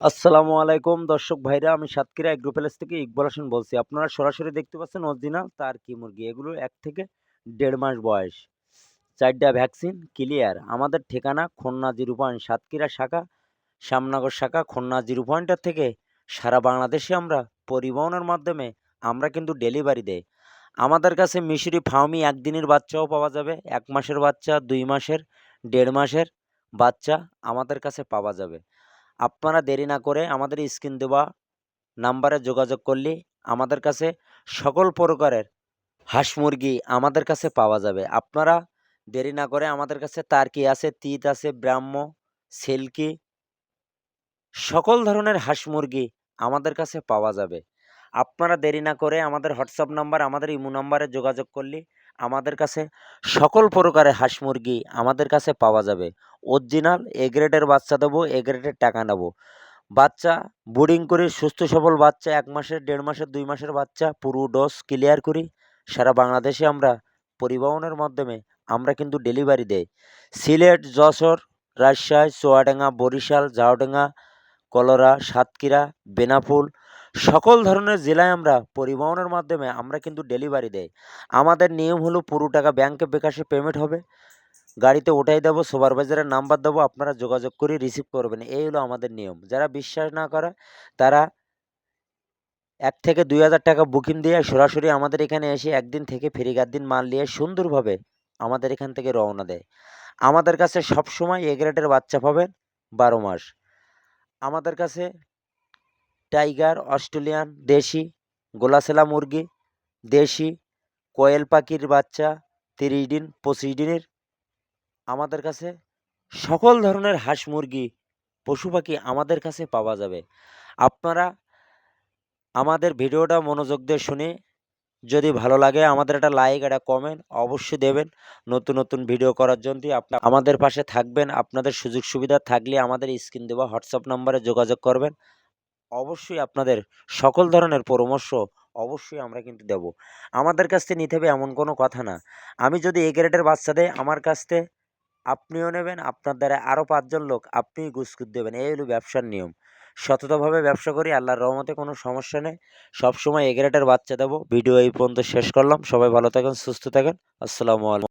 আসসালামু আলাইকুম দর্শক ভাইরা, আমি সাতক্ষীরা এগ্রো প্যালেস থেকে ইকবাল হোসেন বলছি। আপনারা সরাসরি দেখতে পাচ্ছেন অরিজিনাল টার্কি মুরগি। এগুলো ১ থেকে ১.৫ মাস বয়স। ৪ টা ভ্যাকসিন ক্লিয়ার। আমাদের ঠিকানা খুলনা 0 পয়েন্ট সাতক্ষীরা শাখা, শ্যামনগর শাখা খুলনা 0 পয়েন্টের থেকে সারা বাংলাদেশে আমরা পরিবহনের মাধ্যমে আমরা কিন্তু ডেলিভারি দেই। আমাদের কাছে মিশরি ফার্মি ১ দিনের বাচ্চাও পাওয়া যাবে। ১ মাসের বাচ্চা, ২ মাসের, ১.৫ মাসের বাচ্চা আমাদের কাছে পাওয়া যাবে। আপনারা দেরি না করে আমাদের স্ক্রিন দেওয়া নাম্বারে যোগাযোগ করলে আমাদের কাছে সকল প্রকারের হাঁস মুরগি আমাদের কাছে পাওয়া যাবে। আপনারা দেরি না করে আমাদের কাছে টার্কি আছে, তিত আছে, ব্রাহ্ম, সিল্কি সকল ধরনের হাঁস মুরগি আমাদের কাছে পাওয়া যাবে। আপনারা দেরি না করে আমাদের হোয়াটসঅ্যাপ নাম্বার, আমাদের ইমো নাম্বারে যোগাযোগ করলে আমাদের কাছে সকল প্রকারের হাঁস মুরগি আমাদের কাছে পাওয়া যাবে। অরিজিনাল এ গ্রেডের বাচ্চা দেবো, এ গ্রেডের টাকা নেব। বাচ্চা ব্রিডিং করে সুস্থ সবল বাচ্চা ১ মাসের, ১.৫ মাসের, ২ মাসের বাচ্চা পুরো ডোজ ক্লিয়ার করি। সারা বাংলাদেশে আমরা পরিবহনের মাধ্যমে আমরা কিন্তু ডেলিভারি দেই। সিলেট, যশোর, রাজশাহী, চুয়াডাঙ্গা, বরিশাল, ঝাউডাঙ্গা, কলরা, সাতক্ষীরা, বেনাপোল সকল ধরনের জেলায় আমরা পরিবহনের মাধ্যমে আমরা কিন্তু ডেলিভারি দেই। আমাদের নিয়ম হলো পুরো টাকা ব্যাংকে বিকাশে পেমেন্ট হবে। গাড়িতে উঠাই দেবো, সুপারভাইজারের নাম্বার দেবো, আপনারা যোগাযোগ করে রিসিভ করবেন। এই হলো আমাদের নিয়ম। যারা বিশ্বাস না করে তারা ১ থেকে ২,০০০ টাকা বুকিং দিয়ে সরাসরি আমাদের এখানে এসে একদিন থেকে ফেরিঘাট দিন মাল নিয়ে সুন্দরভাবে আমাদের এখান থেকে রওনা দেয়। আমাদের কাছে সবসময় এ গ্রেডের বাচ্চা পাবেন ১২ মাস। আমাদের কাছে টাইগার, অস্ট্রেলিয়ান, দেশি, গোলাছেলা মুরগি, দেশি, কোয়েল পাখির বাচ্চা ৩০ দিন, ২৫ দিনের আমাদের কাছে সকল ধরনের হাঁস মুরগি, পশু পাখি আমাদের কাছে পাওয়া যাবে। আপনারা আমাদের ভিডিওটা মনোযোগ দিয়ে শুনে যদি ভালো লাগে আমাদের একটা লাইক, একটা কমেন্ট অবশ্যই দেবেন। নতুন নতুন ভিডিও করার জন্য আমাদের পাশে থাকবেন। আপনাদের সুযোগ সুবিধা থাকলে আমাদের স্ক্রিন দেওয়া হোয়াটসঅ্যাপ নাম্বারে যোগাযোগ করবেন। অবশ্যই আপনাদের সকল ধরনের পরামর্শ অবশ্যই আমরা কিন্তু দেব। আমাদের কাছ থেকে নিতে হবে এমন কোনো কথা না। আমি যদি এ গ্রেডের বাচ্চা দেই আমার কাছ থেকে আপনিও নেবেন, আপনার দ্বারা আরও ৫ জন লোক আপনিই গুসকুত দেবেন। এই হলো ব্যবসার নিয়ম। সততাভাবে ব্যবসা করি, আল্লাহর রহমতে কোনো সমস্যা নেই। সবসময় এ গ্রেডের বাচ্চা দেবো। ভিডিও এই পর্যন্ত শেষ করলাম। সবাই ভালো থাকেন, সুস্থ থাকেন। আসসালামু আলাইকুম।